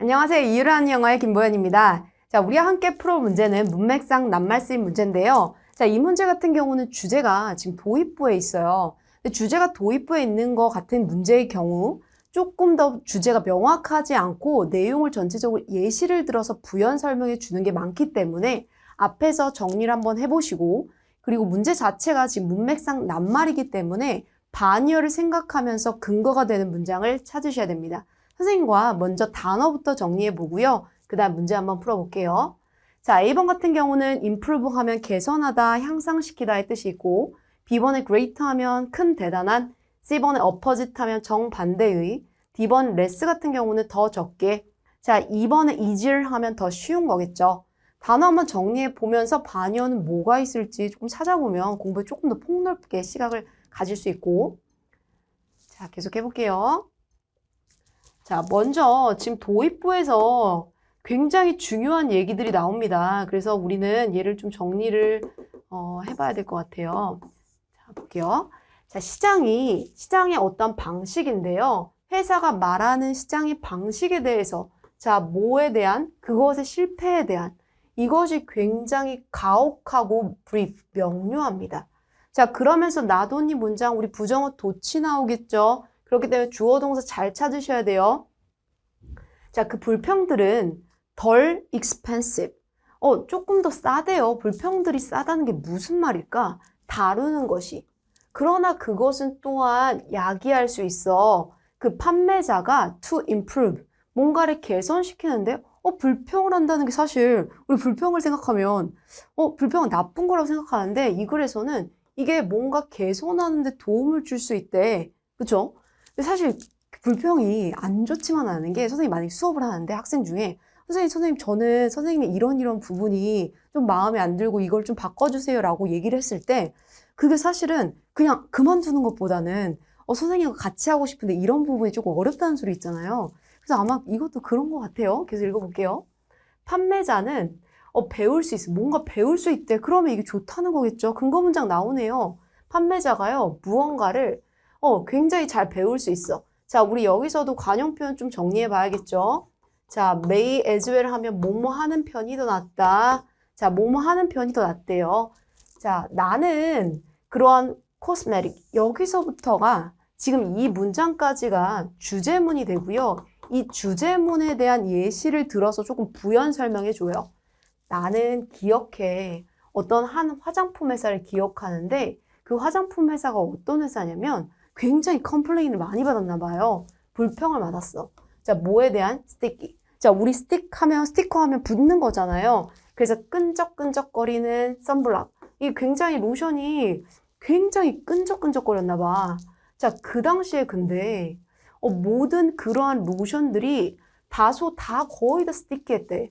안녕하세요. 이유라는 영어의 김보연입니다. 자, 우리와 함께 풀어볼 문제는 문맥상 낱말 쓰임 문제인데요. 자, 이 문제 같은 경우는 주제가 지금 도입부에 있어요. 근데 주제가 도입부에 있는 것 같은 문제의 경우 조금 더 주제가 명확하지 않고 내용을 전체적으로 예시를 들어서 부연 설명해 주는 게 많기 때문에 앞에서 정리를 한번 해보시고, 그리고 문제 자체가 지금 문맥상 낱말이기 때문에 반의어를 생각하면서 근거가 되는 문장을 찾으셔야 됩니다. 선생님과 먼저 단어부터 정리해 보고요. 그 다음 문제 한번 풀어볼게요. 자, A번 같은 경우는 improve 하면 개선하다, 향상시키다의 뜻이 있고, B번에 great 하면 큰, 대단한, C번에 opposite 하면 정반대의, D번 less 같은 경우는 더 적게, 자, 2번에 easier 하면 더 쉬운 거겠죠. 단어 한번 정리해 보면서 반의어는 뭐가 있을지 조금 찾아보면 공부에 조금 더 폭넓게 시각을 가질 수 있고, 자, 계속 해볼게요. 자, 먼저 지금 도입부에서 굉장히 중요한 얘기들이 나옵니다. 그래서 우리는 얘를 좀 정리를 해봐야 될 것 같아요. 자, 볼게요. 자, 시장의 어떤 방식인데요. 회사가 말하는 시장의 방식에 대해서, 자, 뭐에 대한, 그것의 실패에 대한, 이것이 굉장히 가혹하고 brief, 명료합니다. 자, 그러면서 나도니 문장, 우리 부정어 도치 나오겠죠? 그렇기 때문에 주어 동사 잘 찾으셔야 돼요. 자, 그 불평들은 덜 expensive. 조금 더 싸대요. 불평들이 싸다는 게 무슨 말일까? 다루는 것이. 그러나 그것은 또한 야기할 수 있어. 그 판매자가 to improve. 뭔가를 개선시키는데, 불평을 한다는 게 사실, 우리 불평을 생각하면, 불평은 나쁜 거라고 생각하는데, 이 글에서는 이게 뭔가 개선하는 데 도움을 줄 수 있대. 그쵸? 근데 사실 불평이 안 좋지만 않은 게, 선생님이 만약에 수업을 하는데 학생 중에 선생님 저는 선생님의 이런 부분이 좀 마음에 안 들고 이걸 좀 바꿔주세요 라고 얘기를 했을 때 그게 사실은 그냥 그만두는 것보다는 선생님과 같이 하고 싶은데 이런 부분이 조금 어렵다는 소리 있잖아요. 그래서 아마 이것도 그런 것 같아요. 계속 읽어볼게요. 판매자는 배울 수 있어. 뭔가 배울 수 있대. 그러면 이게 좋다는 거겠죠. 근거 문장 나오네요. 판매자가요, 무언가를 굉장히 잘 배울 수 있어. 자, 우리 여기서도 관용 표현 좀 정리해 봐야겠죠. 자, may as well 하면 뭐뭐 하는 편이 더 낫다. 자, 뭐뭐 하는 편이 더 낫대요. 자, 나는 그러한 코스메틱, 여기서부터가 지금 이 문장까지가 주제문이 되고요. 이 주제문에 대한 예시를 들어서 조금 부연 설명해 줘요. 나는 기억해. 어떤 한 화장품 회사를 기억하는데 그 화장품 회사가 어떤 회사냐면 굉장히 컴플레인을 많이 받았나 봐요. 불평을 받았어. 자, 뭐에 대한? 스티키. 자, 우리 스티커 하면 붙는 거잖아요. 그래서 끈적끈적거리는 선블락. 이 굉장히 로션이 굉장히 끈적끈적거렸나 봐. 자, 그 당시에 근데 모든 그러한 로션들이 다소 다 거의 다 스티키했대.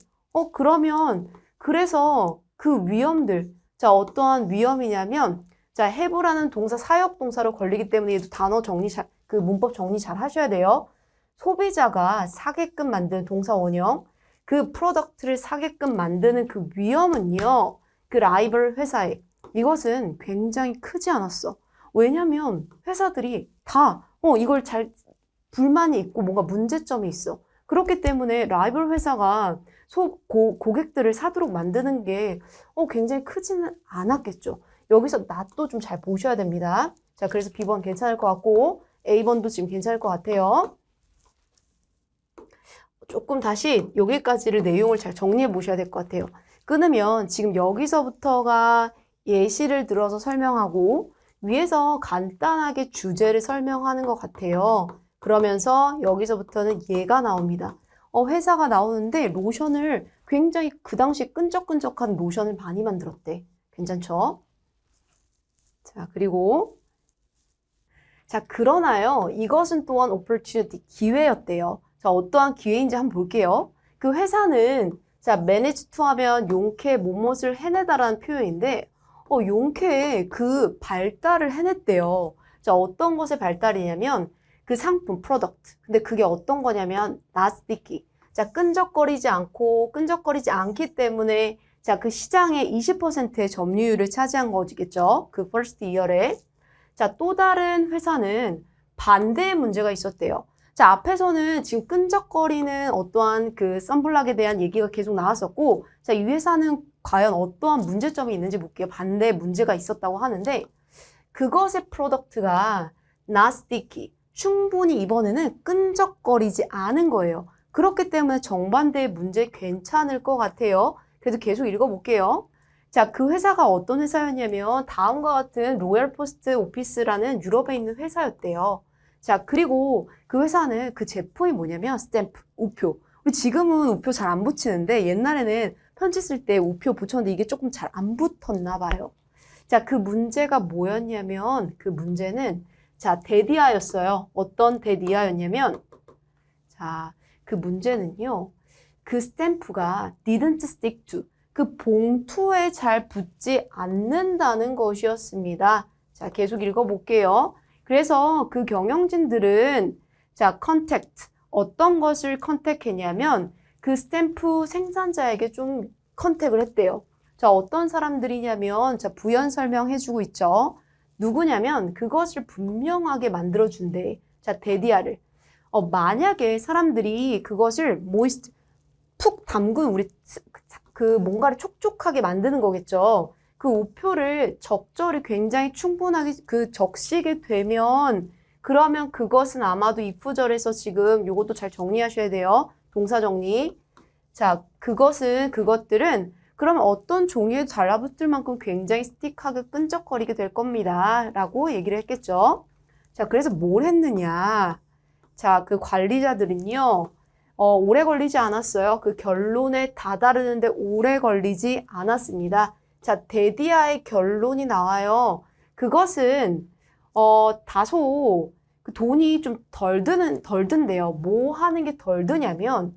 그러면 그래서 그 위험들, 자, 어떠한 위험이냐면 자, have라는 동사 사역 동사로 걸리기 때문에 얘도 단어 정리 그 문법 정리 잘 하셔야 돼요. 소비자가 사게끔 만드는 동사 원형, 그 프로덕트를 사게끔 만드는 그 위험은요, 그 라이벌 회사에 이것은 굉장히 크지 않았어. 왜냐면 회사들이 다 이걸 잘 불만이 있고 뭔가 문제점이 있어. 그렇기 때문에 라이벌 회사가 고객들을 사도록 만드는 게 굉장히 크지는 않았겠죠. 여기서 낫도 좀 잘 보셔야 됩니다. 자, 그래서 B번 괜찮을 것 같고 A번도 지금 괜찮을 것 같아요. 조금 다시 여기까지를 내용을 잘 정리해 보셔야 될 것 같아요. 끊으면 지금 여기서부터가 예시를 들어서 설명하고 위에서 간단하게 주제를 설명하는 것 같아요. 그러면서 여기서부터는 얘가 나옵니다. 회사가 나오는데 로션을 굉장히 그 당시 끈적끈적한 로션을 많이 만들었대. 괜찮죠? 자, 그리고 자, 그러나요. 이것은 또한 opportunity, 기회였대요. 자, 어떠한 기회인지 한번 볼게요. 그 회사는 자, manage to 하면 용케 무엇을 해내다라는 표현인데 용케 그 발달을 해냈대요. 자, 어떤 것의 발달이냐면 그 상품, 프로덕트. 근데 그게 어떤 거냐면 not sticky. 자, 끈적거리지 않기 때문에 자, 그 시장의 20%의 점유율을 차지한 거겠죠. 그 first year에. 자, 또 다른 회사는 반대의 문제가 있었대요. 자, 앞에서는 지금 끈적거리는 어떠한 그 선블락에 대한 얘기가 계속 나왔었고, 자, 이 회사는 과연 어떠한 문제점이 있는지 볼게요. 반대 문제가 있었다고 하는데, 그것의 프로덕트가 not sticky, 충분히 이번에는 끈적거리지 않은 거예요. 그렇기 때문에 정반대의 문제 괜찮을 것 같아요. 그래서 계속 읽어볼게요. 자, 그 회사가 어떤 회사였냐면 다음과 같은 로얄 포스트 오피스라는 유럽에 있는 회사였대요. 자, 그리고 그 회사는 그 제품이 뭐냐면 스탬프, 우표. 우리 지금은 우표 잘 안 붙이는데 옛날에는 편지 쓸 때 우표 붙였는데 이게 조금 잘 안 붙었나 봐요. 자, 그 문제가 뭐였냐면 그 문제는 자, 데디아였어요. 어떤 데디아였냐면 자, 그 문제는요. 그 스탬프가 didn't stick to 그 봉투에 잘 붙지 않는다는 것이었습니다. 자, 계속 읽어볼게요. 그래서 그 경영진들은 자, contact 어떤 것을 컨택했냐면 그 스탬프 생산자에게 좀 컨택을 했대요. 자, 어떤 사람들이냐면 자, 부연 설명해주고 있죠. 누구냐면 그것을 분명하게 만들어준대. 자, 데디아를. 만약에 사람들이 그것을 moist 푹 담근 우리 그 뭔가를 촉촉하게 만드는 거겠죠. 그 우표를 적절히 굉장히 충분하게 그 적시게 되면 그러면 그것은 아마도 이프절에서 지금 요것도 잘 정리하셔야 돼요. 동사 정리. 자, 그것들은 그러면 어떤 종이에도 달라붙을 만큼 굉장히 스틱하게 끈적거리게 될 겁니다. 라고 얘기를 했겠죠. 자, 그래서 뭘 했느냐. 자, 그 관리자들은요. 오래 걸리지 않았어요. 그 결론에 다다르는데 오래 걸리지 않았습니다. 자, 데디아의 결론이 나와요. 그것은 다소 그 돈이 좀 덜 든대요. 뭐 하는 게 덜 드냐면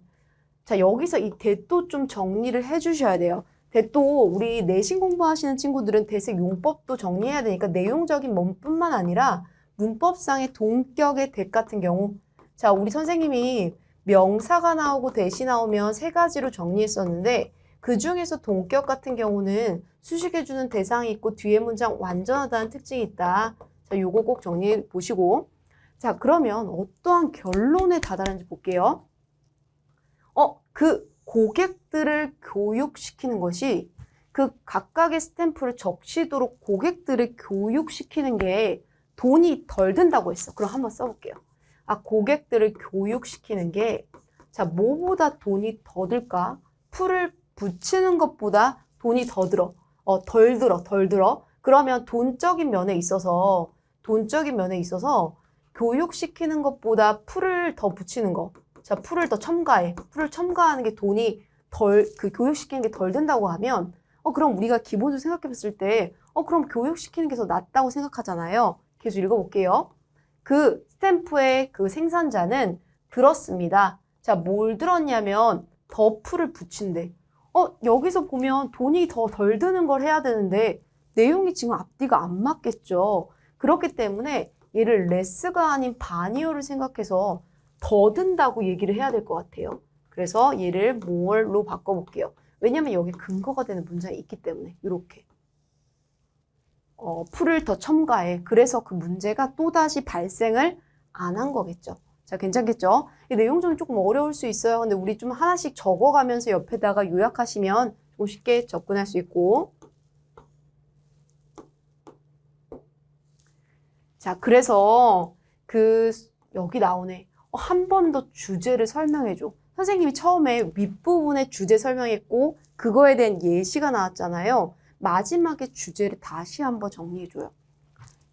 자, 여기서 이 대도 좀 정리를 해 주셔야 돼요. 대도 우리 내신 공부하시는 친구들은 대세 용법도 정리해야 되니까 내용적인 문뿐만 아니라 문법상의 동격의 대 같은 경우 자, 우리 선생님이 명사가 나오고 대시 나오면 세 가지로 정리했었는데 그 중에서 동격 같은 경우는 수식해주는 대상이 있고 뒤에 문장 완전하다는 특징이 있다. 자, 요거 꼭 정리해 보시고 자, 그러면 어떠한 결론에 다다른지 볼게요. 그 고객들을 교육시키는 것이 그 각각의 스탬프를 적시도록 고객들을 교육시키는 게 돈이 덜 든다고 했어. 그럼 한번 써볼게요. 고객들을 교육시키는 게, 자, 뭐보다 돈이 더 들까? 풀을 붙이는 것보다 돈이 더 들어. 덜 들어. 그러면 돈적인 면에 있어서 교육시키는 것보다 풀을 더 붙이는 거. 자, 풀을 더 첨가해. 풀을 첨가하는 게 돈이 교육시키는 게 덜 든다고 하면, 그럼 우리가 기본적으로 생각해 봤을 때, 그럼 교육시키는 게 더 낫다고 생각하잖아요. 계속 읽어볼게요. 그 스탬프의 그 생산자는 들었습니다. 자, 뭘 들었냐면 더 풀을 붙인대. 여기서 보면 돈이 더 덜 드는 걸 해야 되는데 내용이 지금 앞뒤가 안 맞겠죠. 그렇기 때문에 얘를 레스가 아닌 바니어를 생각해서 더 든다고 얘기를 해야 될 것 같아요. 그래서 얘를 more로 바꿔볼게요. 왜냐면 여기 근거가 되는 문장이 있기 때문에 이렇게. 풀을 더 첨가해. 그래서 그 문제가 또다시 발생을 안 한 거겠죠. 자, 괜찮겠죠? 이 내용 좀 조금 어려울 수 있어요. 근데 우리 좀 하나씩 적어가면서 옆에다가 요약하시면 좀 쉽게 접근할 수 있고. 자, 그래서 여기 나오네. 한 번 더 주제를 설명해줘. 선생님이 처음에 윗부분에 주제 설명했고 그거에 대한 예시가 나왔잖아요. 마지막에 주제를 다시 한번 정리해줘요.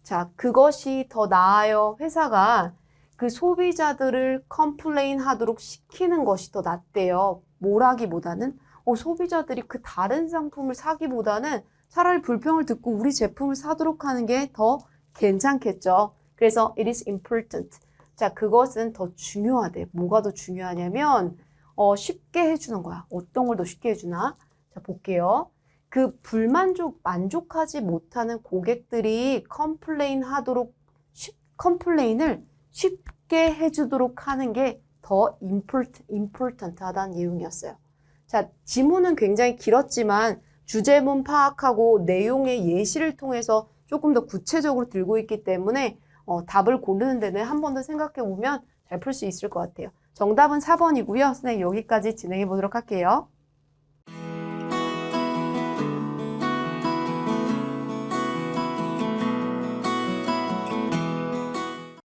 자, 그것이 더 나아요. 회사가 그 소비자들을 컴플레인 하도록 시키는 것이 더 낫대요. 뭐라기보다는 소비자들이 그 다른 상품을 사기보다는 차라리 불평을 듣고 우리 제품을 사도록 하는 게 더 괜찮겠죠. 그래서 it is important. 자, 그것은 더 중요하대. 뭐가 더 중요하냐면 쉽게 해주는 거야. 어떤 걸 더 쉽게 해주나? 자, 볼게요. 그 만족하지 못하는 고객들이 컴플레인을 쉽게 해주도록 하는 게 더 important하다는 내용이었어요. 자, 지문은 굉장히 길었지만 주제문 파악하고 내용의 예시를 통해서 조금 더 구체적으로 들고 있기 때문에 답을 고르는 데는 한 번 더 생각해 보면 잘 풀 수 있을 것 같아요. 정답은 4번이고요. 선생님 여기까지 진행해 보도록 할게요.